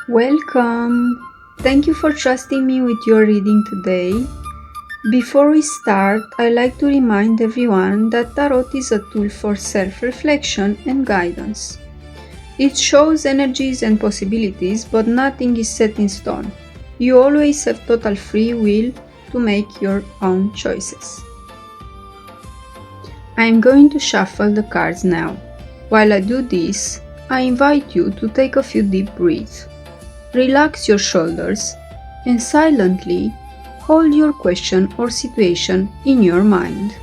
Welcome! Thank you for trusting me with your reading today. Before we start, I'd like to remind everyone that Tarot is a tool for self-reflection and guidance. It shows energies and possibilities, but nothing is set in stone. You always have total free will to make your own choices. I am going to shuffle the cards now. While I do this, I invite you to take a few deep breaths. Relax your shoulders and silently hold your question or situation in your mind.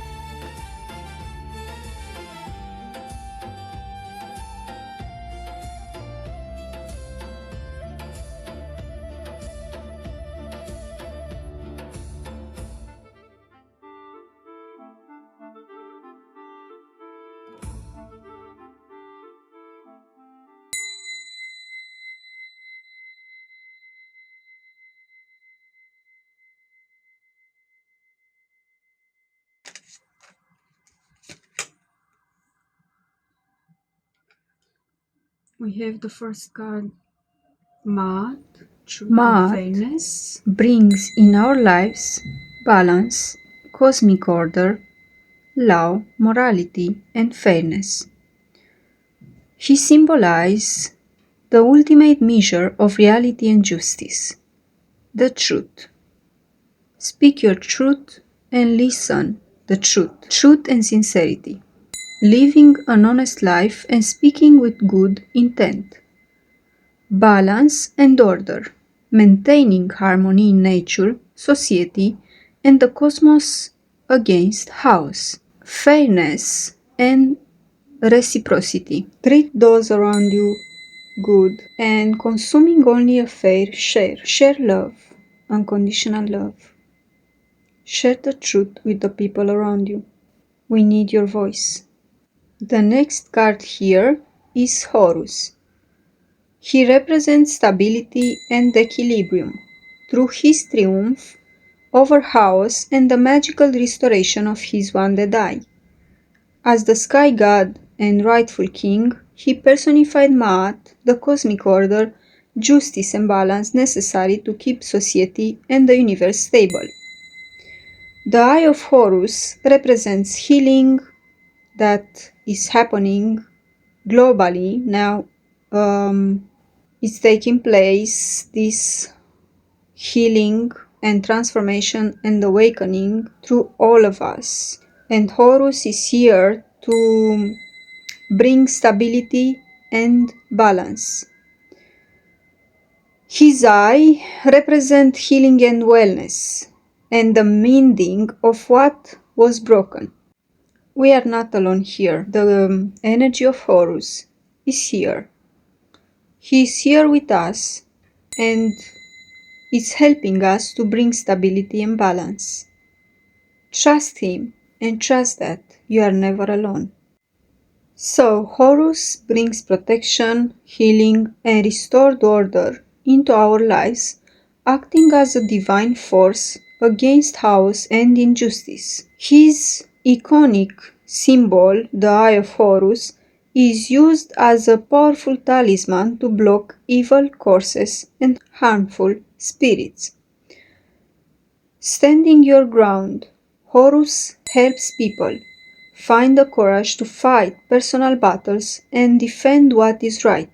We have the first card, Maat. Maat brings in our lives balance, cosmic order, law, morality, and fairness. He symbolizes the ultimate measure of reality and justice, the truth. Speak your truth and listen the truth. Truth and sincerity. Living an honest life and speaking with good intent. Balance and order. Maintaining harmony in nature, society, and the cosmos against chaos. Fairness and reciprocity. Treat those around you good and consuming only a fair share. Share love, unconditional love. Share the truth with the people around you. We need your voice. The next card here is Horus. He represents stability and equilibrium through his triumph over chaos and the magical restoration of his wounded eye. As the sky god and rightful king, he personified Ma'at, the cosmic order, justice and balance necessary to keep society and the universe stable. The Eye of Horus represents healing that is happening globally now. It's taking place, this healing and transformation and awakening through all of us. And Horus is here to bring stability and balance. His eye represents healing and wellness and the mending of what was broken. We are not alone here. The energy of Horus is here. He is here with us and is helping us to bring stability and balance. Trust him and trust that you are never alone. So, Horus brings protection, healing, and restored order into our lives, acting as a divine force against chaos and injustice. His iconic symbol, the Eye of Horus, is used as a powerful talisman to block evil courses and harmful spirits. Standing your ground, Horus helps people find the courage to fight personal battles and defend what is right.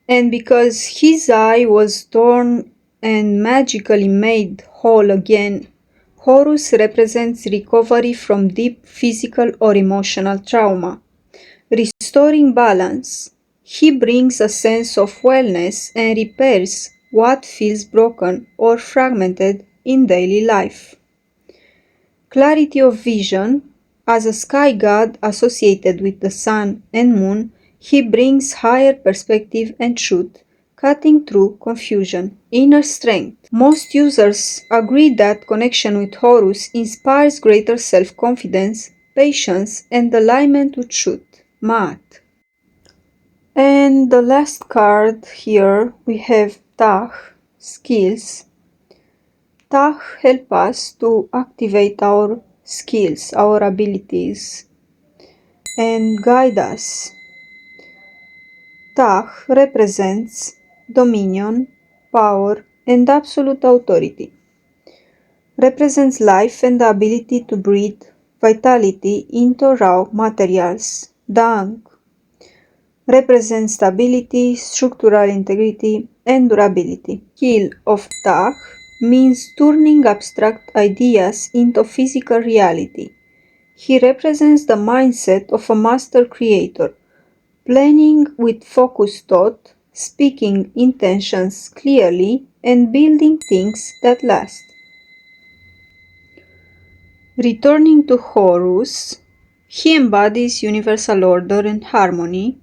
And because his eye was torn and magically made whole again, Horus represents recovery from deep physical or emotional trauma. Restoring balance, he brings a sense of wellness and repairs what feels broken or fragmented in daily life. Clarity of vision, as a sky god associated with the sun and moon, he brings higher perspective and truth, cutting through confusion. Inner strength. Most users agree that connection with Horus inspires greater self-confidence, patience, and alignment with truth. Ma'at. And the last card here we have Ptah, skills. Ptah help us to activate our skills, our abilities, and guide us. Ptah represents dominion, power, and absolute authority. Represents life and the ability to breathe vitality into raw materials. Dang represents stability, structural integrity, and durability. Skill of Ptah means turning abstract ideas into physical reality. He represents the mindset of a master creator, planning with focused thought, speaking intentions clearly, and building things that last. Returning to Horus, he embodies universal order and harmony.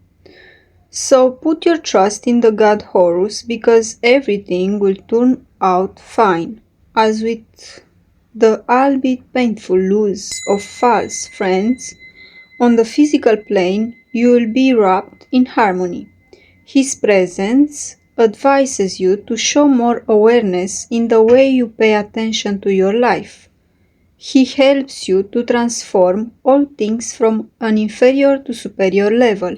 So put your trust in the god Horus because everything will turn out fine. As with the albeit painful loss of false friends, on the physical plane you will be wrapped in harmony. His presence advises you to show more awareness in the way you pay attention to your life. He helps you to transform all things from an inferior to superior level.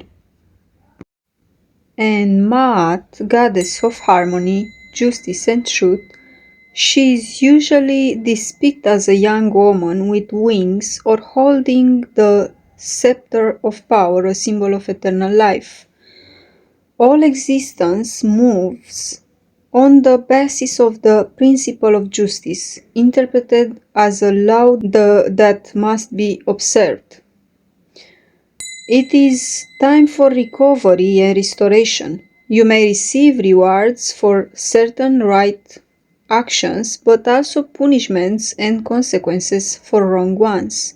And Ma'at, goddess of harmony, justice and truth, she is usually depicted as a young woman with wings or holding the scepter of power, a symbol of eternal life. All existence moves on the basis of the principle of justice, interpreted as a law that must be observed. It is time for recovery and restoration. You may receive rewards for certain right actions, but also punishments and consequences for wrong ones.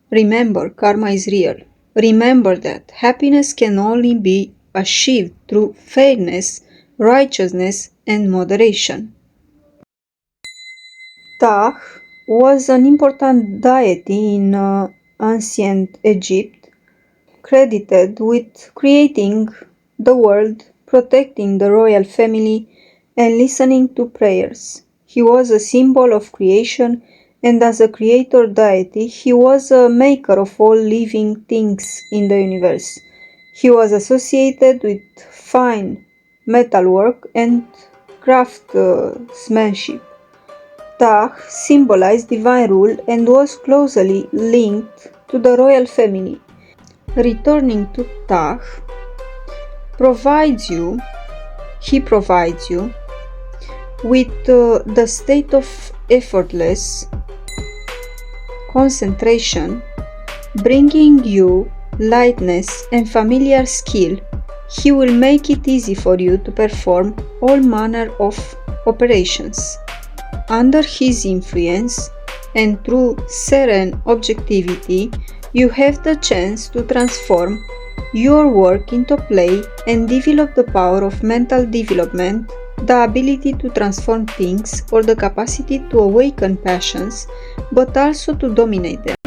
Remember, karma is real. Remember that happiness can only be achieved through fairness, righteousness, and moderation. Ptah was an important deity in ancient Egypt, credited with creating the world, protecting the royal family, and listening to prayers. He was a symbol of creation, and as a creator deity, he was a maker of all living things in the universe. He was associated with fine metalwork and craftsmanship. Ptah symbolized divine rule and was closely linked to the royal family. Returning to Ptah provides you with the state of effortless concentration, bringing you lightness and familiar skill. He will make it easy for you to perform all manner of operations. Under his influence and through serene objectivity, you have the chance to transform your work into play and develop the power of mental development, the ability to transform things or the capacity to awaken passions, but also to dominate them.